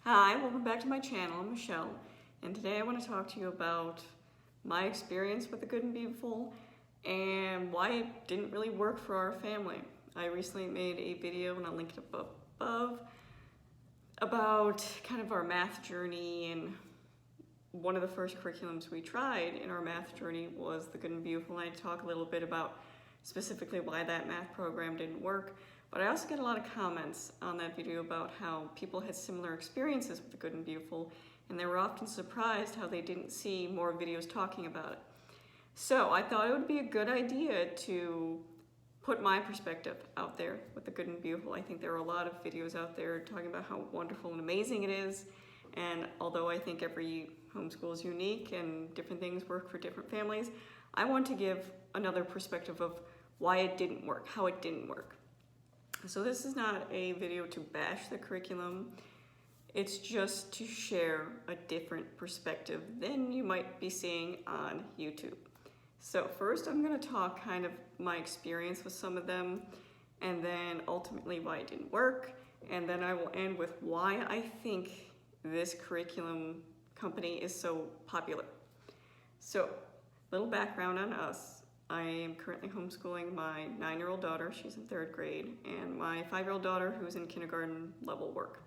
Hi, welcome back to my channel. I'm Michelle, and today I want to talk to you about my experience with The Good and Beautiful and why it didn't really work for our family. I recently made a video, and I'll link it up above, about kind of our math journey, and one of the first curriculums we tried in our math journey was The Good and Beautiful, and I talk a little bit about specifically why that math program didn't work. But I also get a lot of comments on that video about how people had similar experiences with The Good and Beautiful, and they were often surprised how they didn't see more videos talking about it. So I thought it would be a good idea to put my perspective out there with The Good and Beautiful. I think there are a lot of videos out there talking about how wonderful and amazing it is, and although I think every homeschool is unique and different things work for different families, I want to give another perspective of why it didn't work, how it didn't work. So this is not a video to bash the curriculum, it's just to share a different perspective than you might be seeing on YouTube. So first I'm going to talk kind of my experience with some of them, and then ultimately why it didn't work, and then I will end with why I think this curriculum company is so popular. So, little background on us. I am currently homeschooling my 9-year-old daughter, she's in 3rd grade, and my 5-year-old daughter who's in kindergarten level work.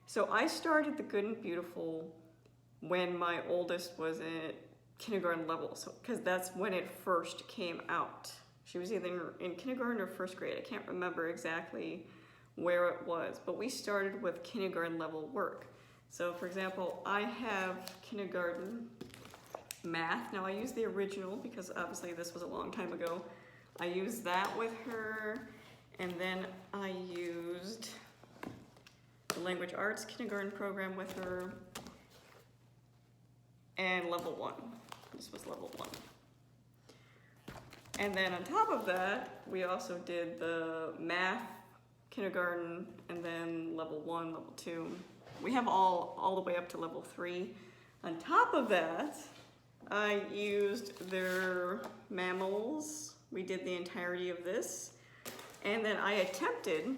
So I started The Good and Beautiful when my oldest was at kindergarten level, because that's when it first came out. She was either in kindergarten or 1st grade, I can't remember exactly where it was, but we started with kindergarten level work. So for example, I have kindergarten math. Now I use the original because obviously this was a long time ago. I used that with her, and then I used the language arts kindergarten program with her, and level 1. This was level 1. And then on top of that, we also did the math kindergarten, and then level 1, level 2. We have all the way up to level 3. On top of that, I used their mammals. We did the entirety of this. And then I attempted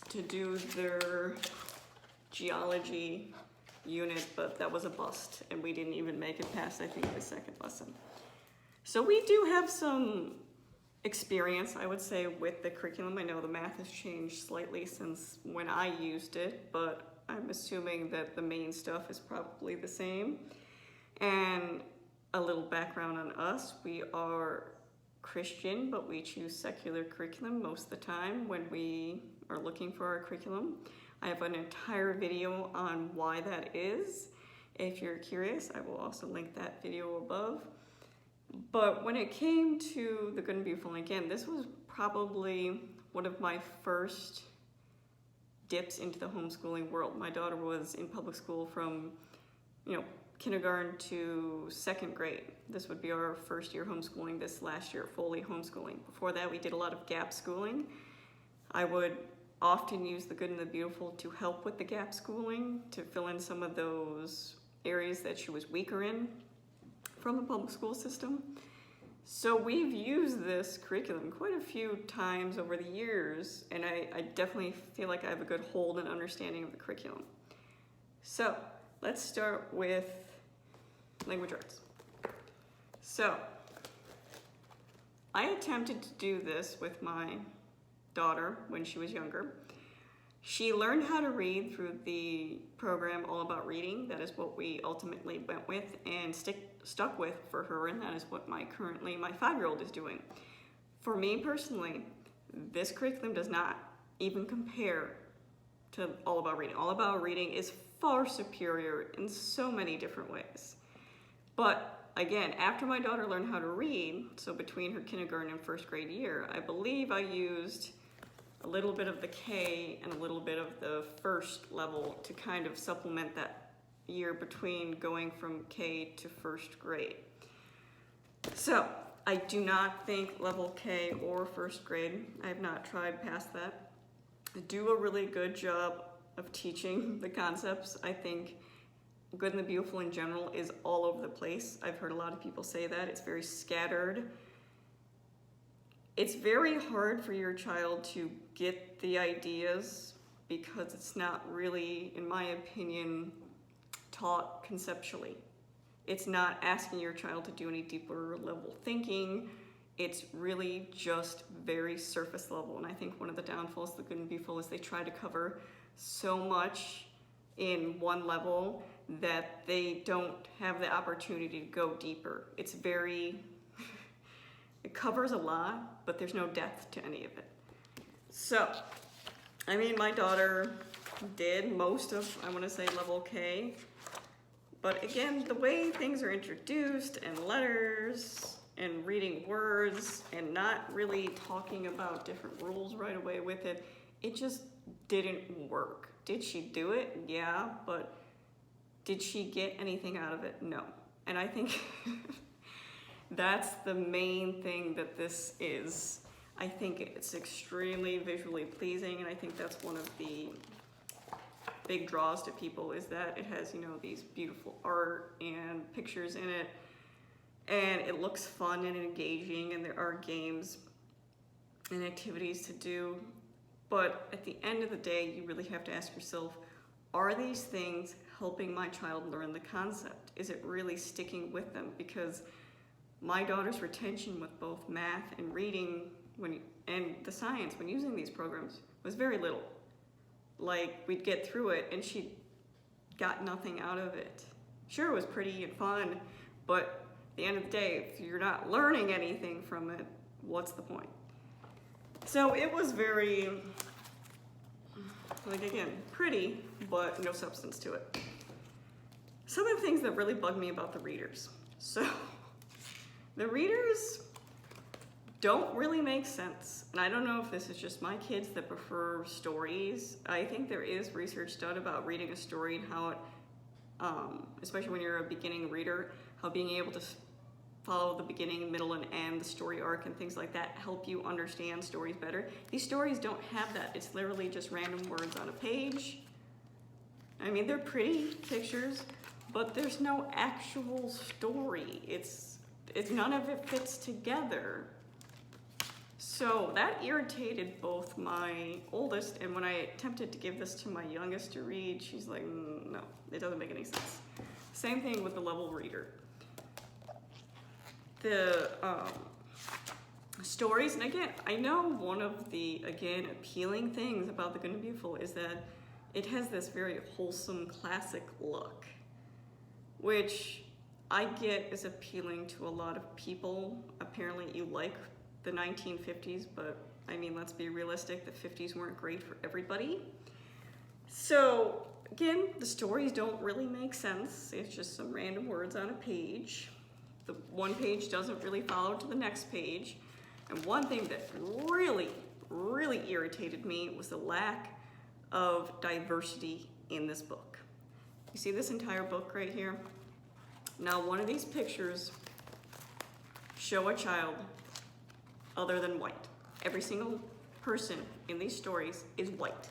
to do their geology unit, but that was a bust, and we didn't even make it past, I think, the 2nd lesson. So we do have some experience, I would say, with the curriculum. I know the math has changed slightly since when I used it, but I'm assuming that the main stuff is probably the same. And a little background on us, we are Christian, but we choose secular curriculum most of the time when we are looking for our curriculum. I have an entire video on why that is. If you're curious, I will also link that video above. But when it came to The Good and Beautiful, and again, this was probably one of my first dips into the homeschooling world. My daughter was in public school from, kindergarten to 2nd grade. This would be our first year homeschooling this last year, fully homeschooling. Before that, we did a lot of gap schooling. I would often use The Good and the Beautiful to help with the gap schooling, to fill in some of those areas that she was weaker in from the public school system. So we've used this curriculum quite a few times over the years, and I definitely feel like I have a good hold and understanding of the curriculum. So let's start with language arts. So I attempted to do this with my daughter when she was younger. She learned how to read through the program All About Reading. That is what we ultimately went with and stuck with for her, and that is what currently my 5-year-old is doing. For me personally, this curriculum does not even compare to All About Reading. All About Reading is far superior in so many different ways. But again, after my daughter learned how to read, so between her kindergarten and 1st grade year, I believe I used a little bit of the K and a little bit of the 1st level to kind of supplement that year between going from K to 1st grade. So I do not think level K or 1st grade, I have not tried past that, do a really good job of teaching the concepts. I think Good and the Beautiful in general is all over the place. I've heard a lot of people say that. It's very scattered. It's very hard for your child to get the ideas because it's not really, in my opinion, taught conceptually. It's not asking your child to do any deeper level thinking. It's really just very surface level. And I think one of the downfalls of The Good and Beautiful is they try to cover so much in one level that they don't have the opportunity to go deeper. It's very, it covers a lot, but there's no depth to any of it. So, I mean, my daughter did most of, I want to say, level K. But again, the way things are introduced, and letters, and reading words, and not really talking about different rules right away with it, it just didn't work. Did she do it? Yeah, but did she get anything out of it? No. And I think that's the main thing that this is. I think it's extremely visually pleasing, and I think that's one of the big draws to people, is that it has, you know, these beautiful art and pictures in it, and it looks fun and engaging, and there are games and activities to do. But at the end of the day, you really have to ask yourself, are these things helping my child learn the concept? Is it really sticking with them? Because my daughter's retention with both math and reading and the science when using these programs was very little. Like, we'd get through it and she got nothing out of it. Sure, it was pretty and fun, but at the end of the day, if you're not learning anything from it, what's the point? So it was very, like, again, pretty, but no substance to it. Some of the things that really bug me about the readers. So, the readers don't really make sense. And I don't know if this is just my kids that prefer stories. I think there is research done about reading a story and how it, especially when you're a beginning reader, how being able to follow the beginning, middle, and end, the story arc and things like that help you understand stories better. These stories don't have that. It's literally just random words on a page. I mean, they're pretty pictures, but there's no actual story. It's none of it fits together. So that irritated both my oldest, and when I attempted to give this to my youngest to read, she's like, no, it doesn't make any sense. Same thing with the level reader. The stories, and again, I know one of the, again, appealing things about The Good and Beautiful is that it has this very wholesome, classic look, which I get is appealing to a lot of people. Apparently you like the 1950s, but I mean, let's be realistic, the 50s weren't great for everybody. So again, the stories don't really make sense. It's just some random words on a page. The one page doesn't really follow to the next page. And one thing that really, really irritated me was the lack of diversity in this book. You see this entire book right here? Now, one of these pictures show a child other than white. Every single person in these stories is white.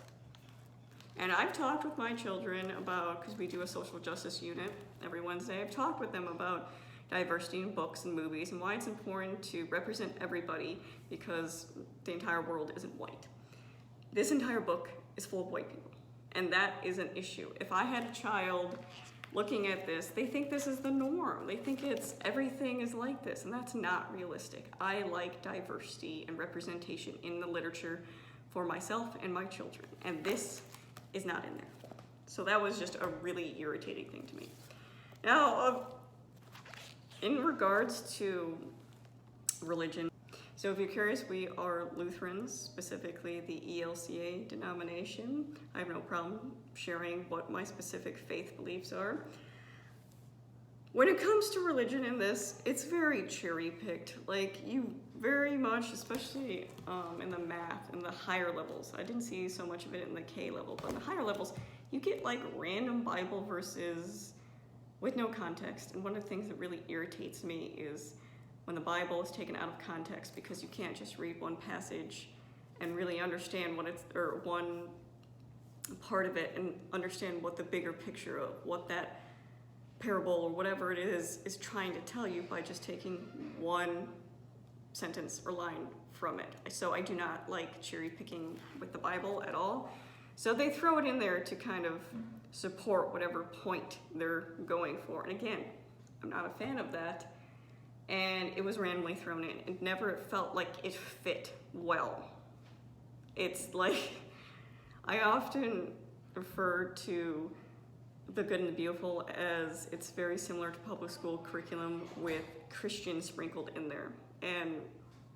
And I've talked with my children about, because we do a social justice unit every Wednesday, I've talked with them about diversity in books and movies and why it's important to represent everybody, because the entire world isn't white. This entire book is full of white people, and that is an issue. If I had a child looking at this, they think this is the norm. They think everything is like this, and that's not realistic. I like diversity and representation in the literature for myself and my children, and this is not in there. So that was just a really irritating thing to me. Now, in regards to religion, so if you're curious, we are Lutherans, specifically the ELCA denomination. I have no problem sharing what my specific faith beliefs are. When it comes to religion in this, it's very cherry-picked. Like, you very much, especially in the math and the higher levels, I didn't see so much of it in the K level, but in the higher levels, you get like random Bible verses with no context. And one of the things that really irritates me is when the Bible is taken out of context, because you can't just read one passage and really understand what it's, or one part of it and understand what the bigger picture of what that parable or whatever it is trying to tell you by just taking one sentence or line from it. So I do not like cherry picking with the Bible at all. So they throw it in there to kind of support whatever point they're going for. And again, I'm not a fan of that. And it was randomly thrown in. It never felt like it fit well. It's like, I often refer to The Good and the Beautiful as it's very similar to public school curriculum with Christian sprinkled in there. And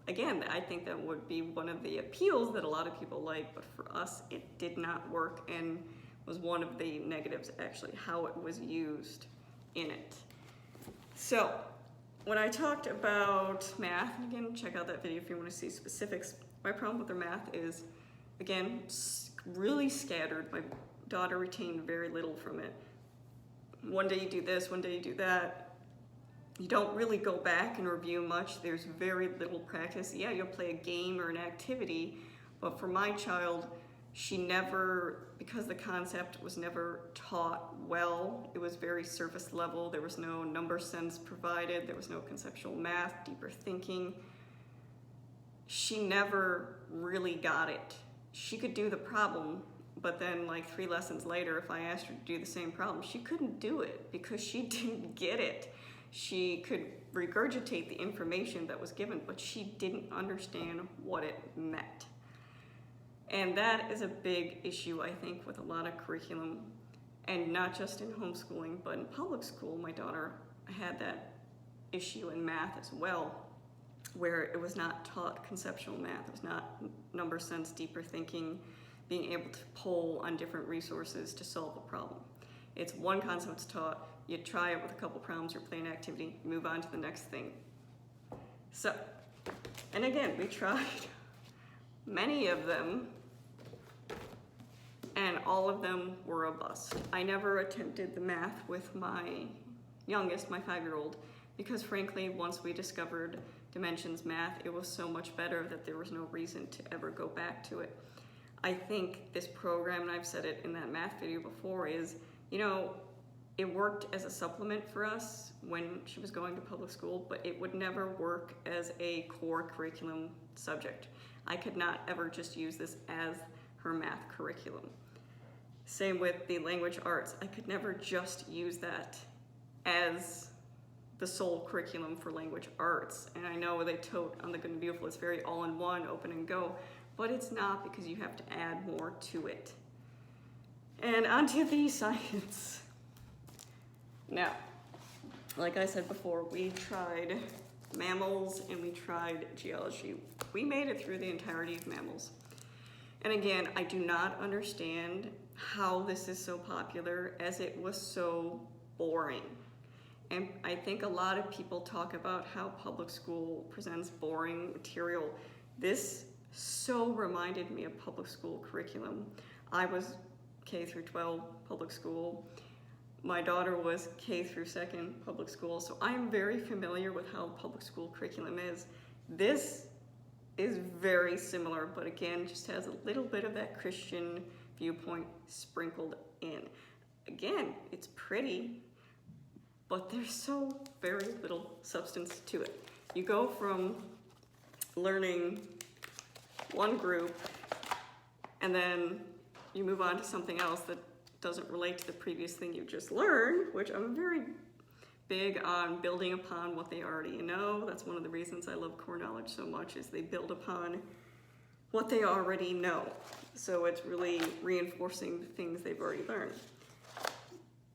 again, I think that would be one of the appeals that a lot of people like, but for us, it did not work and was one of the negatives, actually, how it was used in it. So, when I talked about math, and again, check out that video if you want to see specifics, my problem with their math is, again, really scattered. My daughter retained very little from it. One day you do this, one day you do that. You don't really go back and review much. There's very little practice. Yeah, you'll play a game or an activity, but for my child, she never, because the concept was never taught well, it was very surface level. There was no number sense provided. There was no conceptual math, deeper thinking. She never really got it. She could do the problem, but then like 3 lessons later, if I asked her to do the same problem, she couldn't do it because she didn't get it. She could regurgitate the information that was given, but she didn't understand what it meant. And that is a big issue, I think, with a lot of curriculum, and not just in homeschooling, but in public school. My daughter had that issue in math as well, where it was not taught conceptual math. It was not number sense, deeper thinking, being able to pull on different resources to solve a problem. It's one concept's taught, you try it with a couple problems or play an activity, you move on to the next thing. So, and again, we tried many of them, and all of them were a bust. I never attempted the math with my youngest, my 5-year-old, because frankly, once we discovered dimensions math, it was so much better that there was no reason to ever go back to it. I think this program, and I've said it in that math video before, is, you know, it worked as a supplement for us when she was going to public school, but it would never work as a core curriculum subject. I could not ever just use this as her math curriculum. Same with the language arts. I could never just use that as the sole curriculum for language arts. And I know they tote on The Good and Beautiful, it's very all-in-one, open and go, but it's not, because you have to add more to it. And onto the science. Now, like I said before, we tried mammals and we tried geology. We made it through the entirety of mammals. And again, I do not understand how this is so popular, as it was so boring. And I think a lot of people talk about how public school presents boring material. This so reminded me of public school curriculum. I was K through 12 public school. My daughter was K through 2nd public school, so I'm very familiar with how public school curriculum is. This is very similar, but again, just has a little bit of that Christian viewpoint sprinkled in. Again, it's pretty, but there's so very little substance to it. You go from learning one group, and then you move on to something else that doesn't relate to the previous thing you just learned, which I'm very big on building upon what they already know. That's one of the reasons I love core knowledge so much, is they build upon what they already know. So it's really reinforcing the things they've already learned.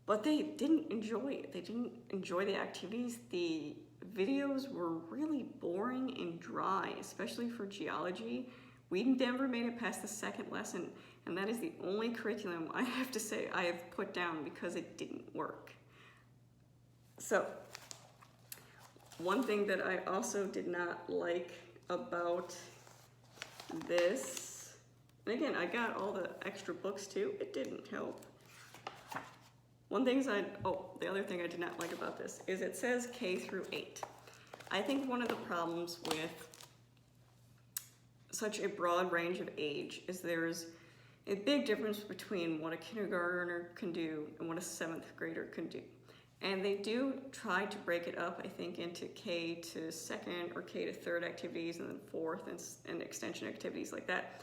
But they didn't enjoy it. They didn't enjoy the activities. The videos were really boring and dry, especially for geology. We never made it past the 2nd lesson, and that is the only curriculum I have to say I have put down because it didn't work. So, one thing that I also did not like about this, and again, I got all the extra books too, it didn't help. The other thing I did not like about this is it says K through 8. I think one of the problems with such a broad range of age is there's a big difference between what a kindergartner can do and what a 7th grader can do. And they do try to break it up, I think, into K to 2nd or K to 3rd activities, and then 4th and extension activities like that.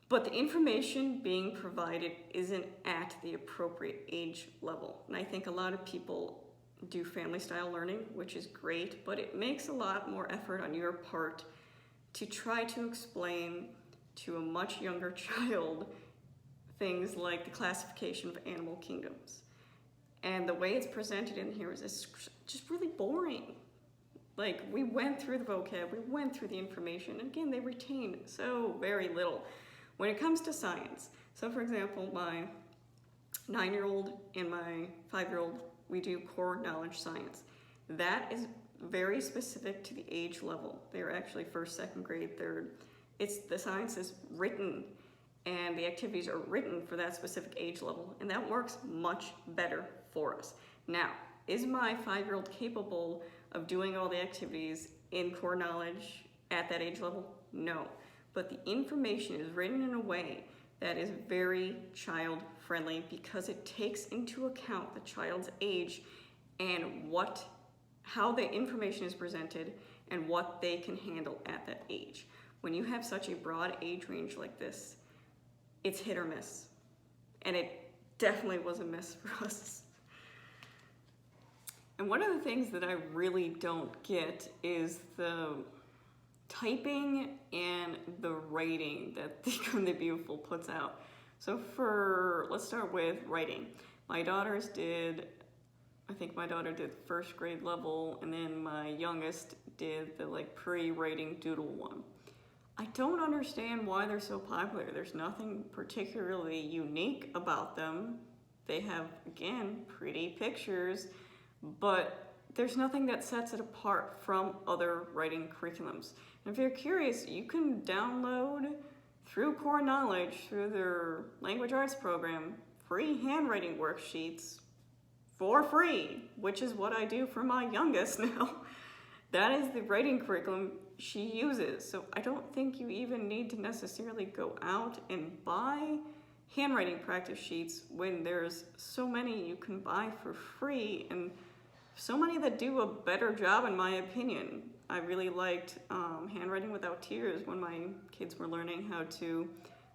but the information being provided isn't at the appropriate age level. And I think a lot of people do family style learning, which is great, but it makes a lot more effort on your part to try to explain to a much younger child things like the classification of animal kingdoms. And the way it's presented in here is just really boring. Like, we went through the vocab, we went through the information, and again, they retain so very little. When it comes to science, so for example, my 9-year-old and my 5-year-old, we do core knowledge science. That is very specific to the age level. They're actually first, second grade, third. The science is written and the activities are written for that specific age level, and that works much better for us. Now, is my 5-year-old capable of doing all the activities in core knowledge at that age level? No. But the information is written in a way that is very child-friendly because it takes into account the child's age and how the information is presented and what they can handle at that age. When you have such a broad age range like this, it's hit or miss. And it definitely was a miss for us. And one of the things that I really don't get is the typing and the writing that the Good and the Beautiful puts out. So let's start with writing. My daughters did, I think my daughter did first grade level, and then my youngest did the pre-writing doodle one. I don't understand why they're so popular. There's nothing particularly unique about them. They have, again, pretty pictures, but there's nothing that sets it apart from other writing curriculums. And if you're curious, you can download through Core Knowledge, through their language arts program, free handwriting worksheets for free, which is what I do for my youngest now. That is the writing curriculum she uses. So I don't think you even need to necessarily go out and buy handwriting practice sheets when there's so many you can buy for free, and so many that do a better job, in my opinion. I really liked Handwriting Without Tears when my kids were learning how to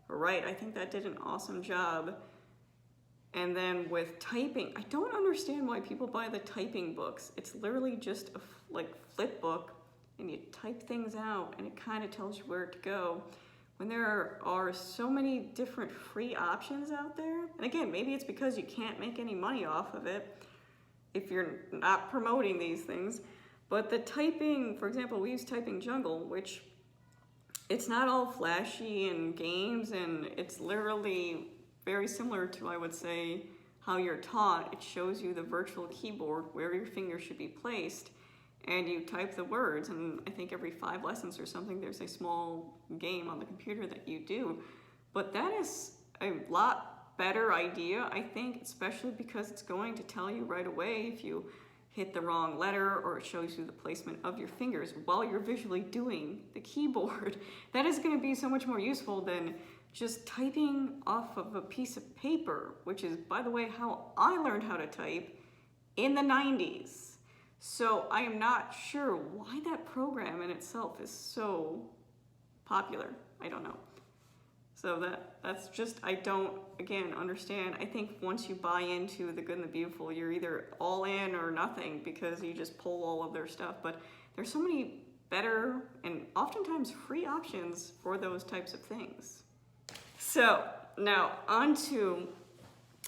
write. I think that did an awesome job. And then with typing, I don't understand why people buy the typing books. It's literally just a flip book, and you type things out and it kind of tells you where to go. When there are so many different free options out there, and again, maybe it's because you can't make any money off of it if you're not promoting these things, but the typing, for example, we use Typing Jungle, which it's not all flashy and games, and it's literally very similar to, I would say, how you're taught. It shows you the virtual keyboard where your finger should be placed, and you type the words, and I think every 5 lessons or something, there's a small game on the computer that you do. But that is a lot better idea, I think, especially because it's going to tell you right away if you hit the wrong letter, or it shows you the placement of your fingers while you're visually doing the keyboard. That is going to be so much more useful than just typing off of a piece of paper, which is, by the way, how I learned how to type in the 90s. So I am not sure why that program in itself is so popular. I don't know. So that's just, I don't, again, understand. I think once you buy into the Good and the Beautiful, you're either all in or nothing, because you just pull all of their stuff. But there's so many better and oftentimes free options for those types of things. So now on to,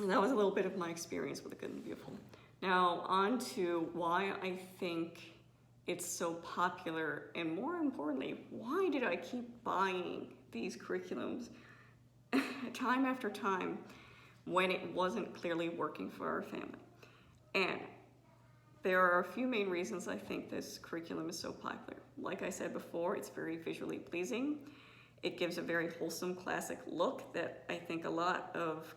and that was a little bit of my experience with the Good and the Beautiful. Now on to why I think it's so popular, and more importantly, why did I keep buying these curriculums time after time when it wasn't clearly working for our family? And there are a few main reasons I think this curriculum is so popular. Like I said before, it's very visually pleasing. It gives a very wholesome classic look that I think a lot of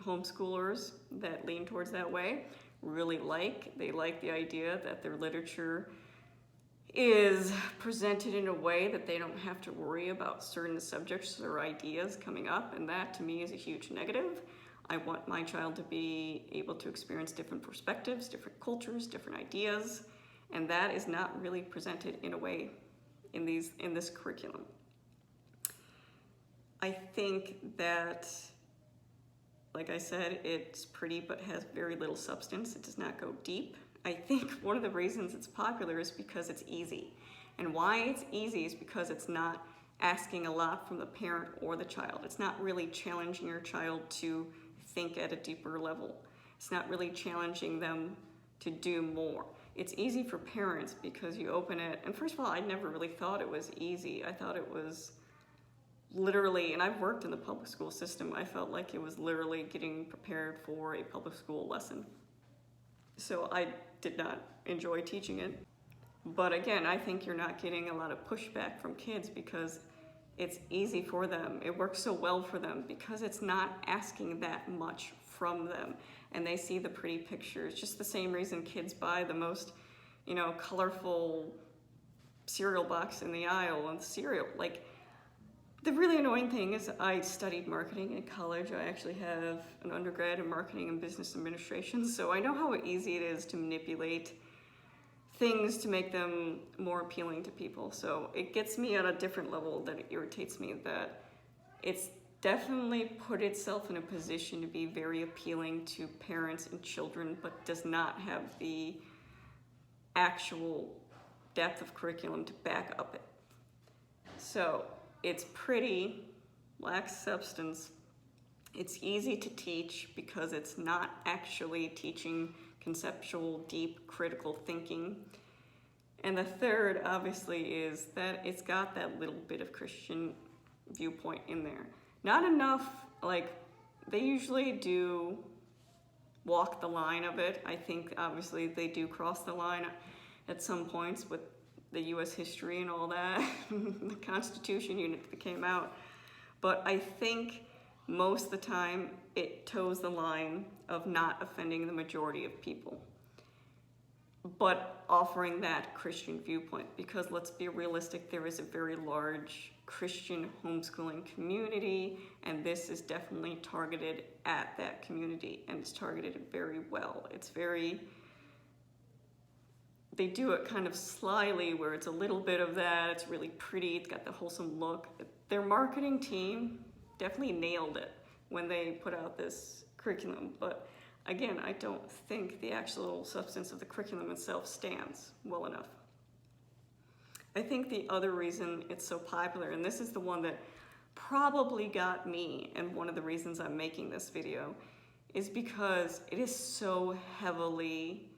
homeschoolers that lean towards that way really like. They like the idea that their literature is presented in a way that they don't have to worry about certain subjects or ideas coming up, and that to me is a huge negative. I want my child to be able to experience different perspectives, different cultures, different ideas, and that is not really presented in a way in this curriculum. I think that, like I said, it's pretty but has very little substance. It does not go deep. I think one of the reasons it's popular is because it's easy. And why it's easy is because it's not asking a lot from the parent or the child. It's not really challenging your child to think at a deeper level. It's not really challenging them to do more. It's easy for parents because you open it, and first of all, I never really thought it was easy. I thought it was literally, and I've worked in the public school system, I felt like it was literally getting prepared for a public school lesson. So I did not enjoy teaching it. But again, I think you're not getting a lot of pushback from kids because it's easy for them. It works so well for them because it's not asking that much from them. And they see the pretty pictures. Just the same reason kids buy the most, colorful cereal box in the aisle and cereal. Like, the really annoying thing is I studied marketing in college. I actually have an undergrad in marketing and business administration. So I know how easy it is to manipulate things to make them more appealing to people. So it gets me at a different level that it irritates me that it's definitely put itself in a position to be very appealing to parents and children, but does not have the actual depth of curriculum to back up it. So it's pretty, lacks substance. It's easy to teach because it's not actually teaching conceptual, deep, critical thinking. And the third, obviously, is that it's got that little bit of Christian viewpoint in there. Not enough, like, they usually do walk the line of it. I think, obviously, they do cross the line at some points with the U.S. history and all that, the Constitution unit that came out. But I think most of the time it toes the line of not offending the majority of people, but offering that Christian viewpoint, because let's be realistic, there is a very large Christian homeschooling community, and this is definitely targeted at that community, and it's targeted very well. They do it kind of slyly, where it's a little bit of that, it's really pretty, it's got the wholesome look. Their marketing team definitely nailed it when they put out this curriculum, but again, I don't think the actual substance of the curriculum itself stands well enough. I think the other reason it's so popular, and this is the one that probably got me, and one of the reasons I'm making this video, is because it is so heavily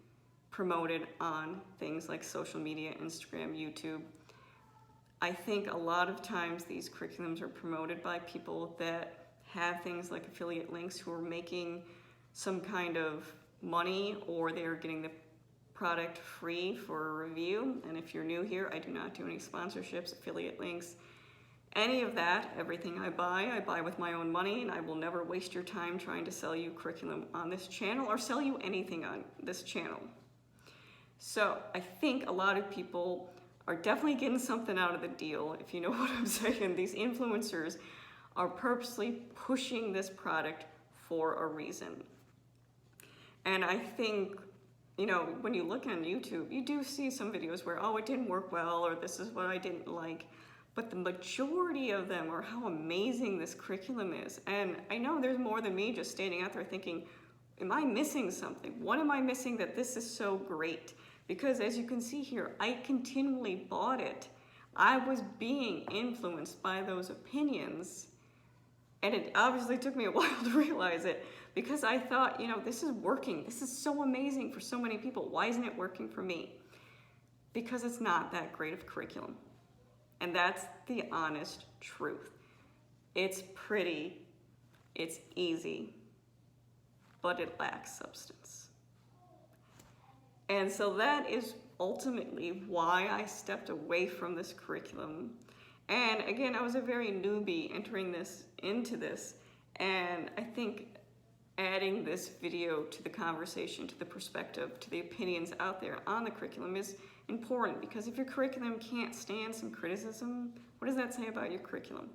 promoted on things like social media, Instagram, YouTube. I think a lot of times these curriculums are promoted by people that have things like affiliate links, who are making some kind of money, or they're getting the product free for a review. And if you're new here, I do not do any sponsorships, affiliate links, any of that. Everything I buy with my own money, and I will never waste your time trying to sell you curriculum on this channel or sell you anything on this channel. So I think a lot of people are definitely getting something out of the deal, if you know what I'm saying. These influencers are purposely pushing this product for a reason. And I think, when you look on YouTube, you do see some videos where, oh, it didn't work well, or this is what I didn't like. But the majority of them are how amazing this curriculum is. And I know there's more than me just standing out there thinking, am I missing something? What am I missing that this is so great? Because as you can see here, I continually bought it. I was being influenced by those opinions. And it obviously took me a while to realize it, because I thought, this is working. This is so amazing for so many people. Why isn't it working for me? Because it's not that great of curriculum. And that's the honest truth. It's pretty, it's easy, but it lacks substance. And so that is ultimately why I stepped away from this curriculum. And again, I was a very newbie entering into this, and I think adding this video to the conversation, to the perspective, to the opinions out there on the curriculum is important, because if your curriculum can't stand some criticism, what does that say about your curriculum?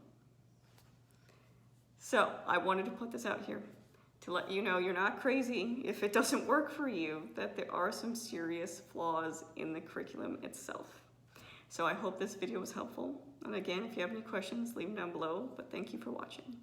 So I wanted to put this out here to let you know you're not crazy if it doesn't work for you, that there are some serious flaws in the curriculum itself. So I hope this video was helpful. And again, if you have any questions, leave them down below, but thank you for watching.